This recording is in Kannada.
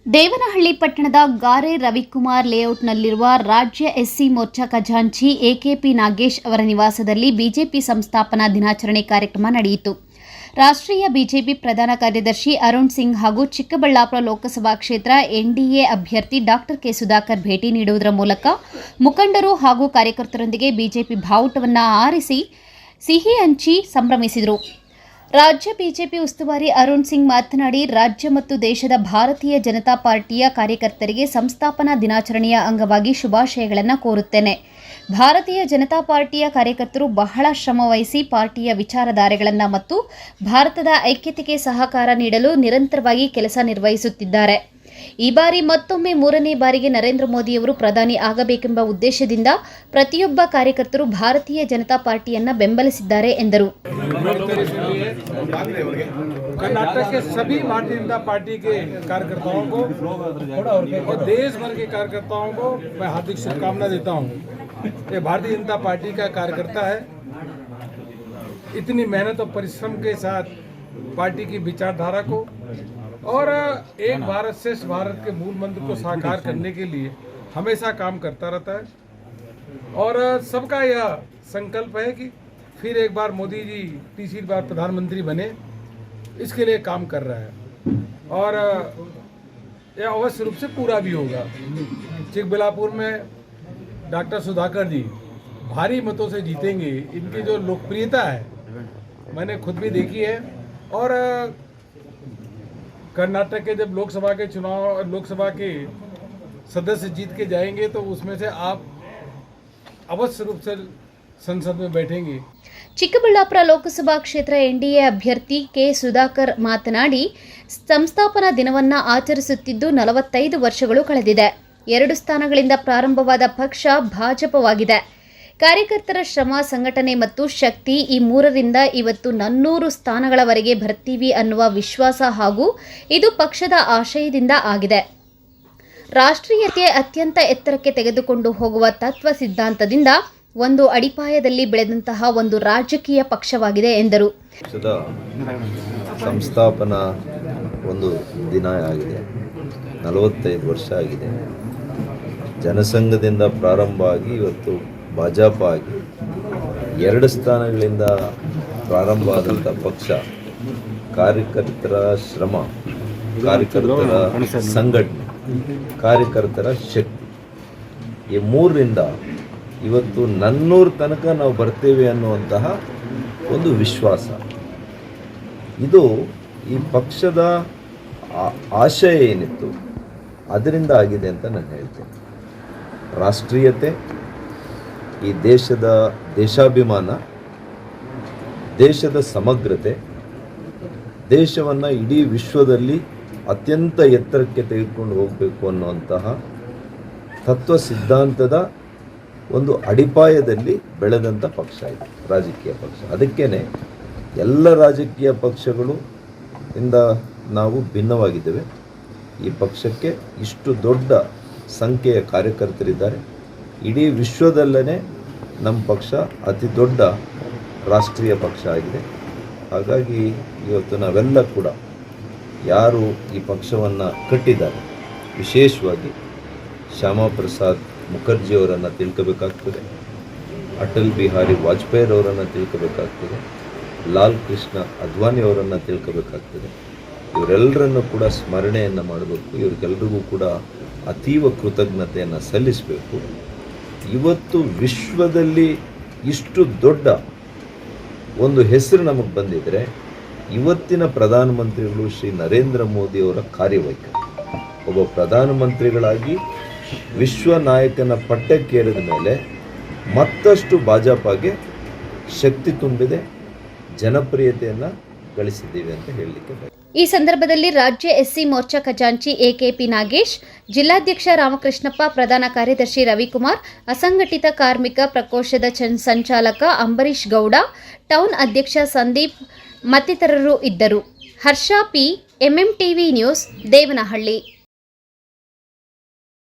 ದೇವನಹಳ್ಳಿ ಪಟ್ಟಣದ ಗಾರೆ ರವಿಕುಮಾರ್ ಲೇಔಟ್ನಲ್ಲಿರುವ ರಾಜ್ಯ ಎಸ್ಸಿ ಮೋರ್ಚಾ ಖಜಾಂಚಿ ಎಕೆಪಿ ನಾಗೇಶ್ ಅವರ ನಿವಾಸದಲ್ಲಿ ಬಿಜೆಪಿ ಸಂಸ್ಥಾಪನಾ ದಿನಾಚರಣೆ ಕಾರ್ಯಕ್ರಮ ನಡೆಯಿತು. ರಾಷ್ಟ್ರೀಯ ಬಿಜೆಪಿ ಪ್ರಧಾನ ಕಾರ್ಯದರ್ಶಿ ಅರುಣ್ ಸಿಂಗ್ ಹಾಗೂ ಚಿಕ್ಕಬಳ್ಳಾಪುರ ಲೋಕಸಭಾ ಕ್ಷೇತ್ರ ಎನ್ಡಿಎ ಅಭ್ಯರ್ಥಿ ಡಾಕ್ಟರ್ ಕೆ ಸುಧಾಕರ್ ಭೇಟಿ ನೀಡುವುದರ ಮೂಲಕ ಮುಖಂಡರು ಹಾಗೂ ಕಾರ್ಯಕರ್ತರೊಂದಿಗೆ ಬಿಜೆಪಿ ಬಾವುಟವನ್ನು ಆರಿಸಿ ಸಿಹಿ ಹಂಚಿ ಸಂಭ್ರಮಿಸಿದರು. ರಾಜ್ಯ ಬಿಜೆಪಿ ಉಸ್ತುವಾರಿ ಅರುಣ್ ಸಿಂಗ್ ಮಾತನಾಡಿ, ರಾಜ್ಯ ಮತ್ತು ದೇಶದ ಭಾರತೀಯ ಜನತಾ ಪಾರ್ಟಿಯ ಕಾರ್ಯಕರ್ತರಿಗೆ ಸಂಸ್ಥಾಪನಾ ದಿನಾಚರಣೆಯ ಅಂಗವಾಗಿ ಶುಭಾಶಯಗಳನ್ನು ಕೋರುತ್ತೇನೆ. ಭಾರತೀಯ ಜನತಾ ಪಾರ್ಟಿಯ ಕಾರ್ಯಕರ್ತರು ಬಹಳ ಶ್ರಮವಹಿಸಿ ಪಾರ್ಟಿಯ ವಿಚಾರಧಾರೆಗಳನ್ನು ಮತ್ತು ಭಾರತದ ಐಕ್ಯತೆಗೆ ಸಹಕಾರ ನೀಡಲು ನಿರಂತರವಾಗಿ ಕೆಲಸ ನಿರ್ವಹಿಸುತ್ತಿದ್ದಾರೆ. ಈ ಬಾರಿ ಮತ್ತೊಮ್ಮೆ 3ನೇ ಬಾರಿಗೆ ನರೇಂದ್ರ ಮೋದಿಯವರು ಪ್ರಧಾನಿ ಆಗಬೇಕೆಂಬ ಉದ್ದೇಶದಿಂದ ಪ್ರತಿಯೊಬ್ಬ ಕಾರ್ಯಕರ್ತರು ಭಾರತೀಯ ಜನತಾ ಪಾರ್ಟಿಯನ್ನು ಬೆಂಬಲಿಸಿದ್ದಾರೆ ಎಂದರು. कर्नाटक के सभी भारतीय जनता पार्टी के कार्यकर्ताओं को और देश भर के कार्यकर्ताओं को मैं हार्दिक शुभकामना देता हूं। ये भारतीय जनता पार्टी का कार्यकर्ता है। इतनी मेहनत और परिश्रम के साथ पार्टी की विचारधारा को और एक भारत श्रेष्ठ भारत के मूल मंत्र को साकार करने के लिए हमेशा काम करता रहता है और सबका यह संकल्प है कि फिर एक बार मोदी जी तीसरी बार प्रधानमंत्री बने, इसके लिए काम कर रहा है और यह अवश्य रूप से पूरा भी होगा। चिकबल्लापुर में डॉक्टर सुधाकर जी भारी मतों से जीतेंगे। इनकी जो लोकप्रियता है मैंने खुद भी देखी है और कर्नाटक के जब लोकसभा के सदस्य जीत के जाएंगे तो उसमें से आप अवश्य रूप से संसद में बैठेंगे। ಚಿಕ್ಕಬಳ್ಳಾಪುರ ಲೋಕಸಭಾ ಕ್ಷೇತ್ರ ಎನ್ಡಿಎ ಅಭ್ಯರ್ಥಿ ಕೆ ಸುಧಾಕರ್ ಮಾತನಾಡಿ, ಸಂಸ್ಥಾಪನಾ ದಿನವನ್ನು ಆಚರಿಸುತ್ತಿದ್ದು 45 ವರ್ಷಗಳು ಕಳೆದಿದೆ. 2 ಸ್ಥಾನಗಳಿಂದ ಪ್ರಾರಂಭವಾದ ಪಕ್ಷ ಭಾಜಪವಾಗಿದೆ. ಕಾರ್ಯಕರ್ತರ ಶ್ರಮ, ಸಂಘಟನೆ ಮತ್ತು ಶಕ್ತಿ ಈ 3ರಿಂದ ಇವತ್ತು 400 ಸ್ಥಾನಗಳವರೆಗೆ ಬರ್ತೀವಿ ಅನ್ನುವ ವಿಶ್ವಾಸ ಹಾಗೂ ಇದು ಪಕ್ಷದ ಆಶಯದಿಂದ ಆಗಿದೆ. ರಾಷ್ಟ್ರೀಯತೆ ಅತ್ಯಂತ ಎತ್ತರಕ್ಕೆ ತೆಗೆದುಕೊಂಡು ಹೋಗುವ ತತ್ವ ಸಿದ್ಧಾಂತದಿಂದ ಒಂದು ಅಡಿಪಾಯದಲ್ಲಿ ಬೆಳೆದಂತಹ ಒಂದು ರಾಜಕೀಯ ಪಕ್ಷವಾಗಿದೆ ಎಂದರು. ಪಕ್ಷದ ಸಂಸ್ಥಾಪನಾ ಒಂದು ದಿನ ಆಗಿದೆ. 45 ವರ್ಷ ಆಗಿದೆ. ಜನಸಂಘದಿಂದ ಪ್ರಾರಂಭ ಆಗಿ ಇವತ್ತು ಭಾಜಪ ಆಗಿ 2 ಸ್ಥಾನಗಳಿಂದ ಪ್ರಾರಂಭ ಆದಂಥ ಪಕ್ಷ ಕಾರ್ಯಕರ್ತರ ಶ್ರಮ, ಕಾರ್ಯಕರ್ತರ ಸಂಘಟನೆ, ಕಾರ್ಯಕರ್ತರ ಶಕ್ತಿ ಈ 3ರಿಂದ ಇವತ್ತು 400 ತನಕ ನಾವು ಬರ್ತೇವೆ ಅನ್ನುವಂತಹ ಒಂದು ವಿಶ್ವಾಸ, ಇದು ಈ ಪಕ್ಷದ ಆಶಯ ಏನಿತ್ತು ಅದರಿಂದ ಆಗಿದೆ ಅಂತ ನಾನು ಹೇಳ್ತೇನೆ. ರಾಷ್ಟ್ರೀಯತೆ, ಈ ದೇಶದ ದೇಶಾಭಿಮಾನ, ದೇಶದ ಸಮಗ್ರತೆ, ದೇಶವನ್ನು ಇಡೀ ವಿಶ್ವದಲ್ಲಿ ಅತ್ಯಂತ ಎತ್ತರಕ್ಕೆ ತೆಗೆದುಕೊಂಡು ಹೋಗಬೇಕು ಅನ್ನುವಂತಹ ತತ್ವ ಸಿದ್ಧಾಂತದ ಒಂದು ಅಡಿಪಾಯದಲ್ಲಿ ಬೆಳೆದಂಥ ಪಕ್ಷ ಇದು, ರಾಜಕೀಯ ಪಕ್ಷ. ಅದಕ್ಕೇ ಎಲ್ಲ ರಾಜಕೀಯ ಪಕ್ಷಗಳು ಇಂದ ನಾವು ಭಿನ್ನವಾಗಿದ್ದೇವೆ. ಈ ಪಕ್ಷಕ್ಕೆ ಇಷ್ಟು ದೊಡ್ಡ ಸಂಖ್ಯೆಯ ಕಾರ್ಯಕರ್ತರಿದ್ದಾರೆ. ಇಡೀ ವಿಶ್ವದಲ್ಲೇ ನಮ್ಮ ಪಕ್ಷ ಅತಿ ದೊಡ್ಡ ರಾಷ್ಟ್ರೀಯ ಪಕ್ಷ ಆಗಿದೆ. ಹಾಗಾಗಿ ಇವತ್ತು ನಾವೆಲ್ಲ ಕೂಡ ಯಾರು ಈ ಪಕ್ಷವನ್ನು ಕಟ್ಟಿದ್ದಾರೆ, ವಿಶೇಷವಾಗಿ ಶ್ಯಾಮಾ ಪ್ರಸಾದ್ ಮುಖರ್ಜಿಯವರನ್ನು ತಿಳ್ಕೋಬೇಕಾಗ್ತದೆ, ಅಟಲ್ ಬಿಹಾರಿ ವಾಜಪೇಯಿರವರನ್ನು ತಿಳ್ಕೋಬೇಕಾಗ್ತದೆ, ಲಾಲ್ ಕೃಷ್ಣ ಅದ್ವಾನಿಯವರನ್ನು ತಿಳ್ಕೋಬೇಕಾಗ್ತದೆ. ಇವರೆಲ್ಲರನ್ನು ಕೂಡ ಸ್ಮರಣೆಯನ್ನು ಮಾಡಬೇಕು. ಇವರಿಗೆಲ್ಲರಿಗೂ ಕೂಡ ಅತೀವ ಕೃತಜ್ಞತೆಯನ್ನು ಸಲ್ಲಿಸಬೇಕು. ಇವತ್ತು ವಿಶ್ವದಲ್ಲಿ ಇಷ್ಟು ದೊಡ್ಡ ಒಂದು ಹೆಸರು ನಮಗೆ ಬಂದಿದ್ದರೆ ಇವತ್ತಿನ ಪ್ರಧಾನಮಂತ್ರಿಗಳು ಶ್ರೀ ನರೇಂದ್ರ ಮೋದಿಯವರ ಕಾರ್ಯವೈಖರಿ. ಒಬ್ಬ ಪ್ರಧಾನಮಂತ್ರಿಗಳಾಗಿ ವಿಶ್ವ ನಾಯಕನ ಪಟ್ಟಕ್ಕೇರಿದ ಮೇಲೆ ಮತ್ತಷ್ಟು ಭಾಜಪಗೆ ಶಕ್ತಿ ತುಂಬಿದೆ, ಜನಪ್ರಿಯತೆಯನ್ನು ಗಳಿಸಿದ್ದೀವಿ ಅಂತ ಹೇಳಲಿಕ್ಕೆ. ಈ ಸಂದರ್ಭದಲ್ಲಿ ರಾಜ್ಯ ಎಸ್ಸಿ ಮೋರ್ಚಾ ಖಜಾಂಚಿ ಎಕೆಪಿ ನಾಗೇಶ್, ಜಿಲ್ಲಾಧ್ಯಕ್ಷ ರಾಮಕೃಷ್ಣಪ್ಪ, ಪ್ರಧಾನ ಕಾರ್ಯದರ್ಶಿ ರವಿಕುಮಾರ್, ಅಸಂಘಟಿತ ಕಾರ್ಮಿಕ ಪ್ರಕೋಷ್ಠದ ಸಂಚಾಲಕ ಅಂಬರೀಶ್ ಗೌಡ, ಟೌನ್ ಅಧ್ಯಕ್ಷ ಸಂದೀಪ್ ಮತ್ತಿತರರು ಇದ್ದರು. Harsha P, MM TV news, Devanahalli.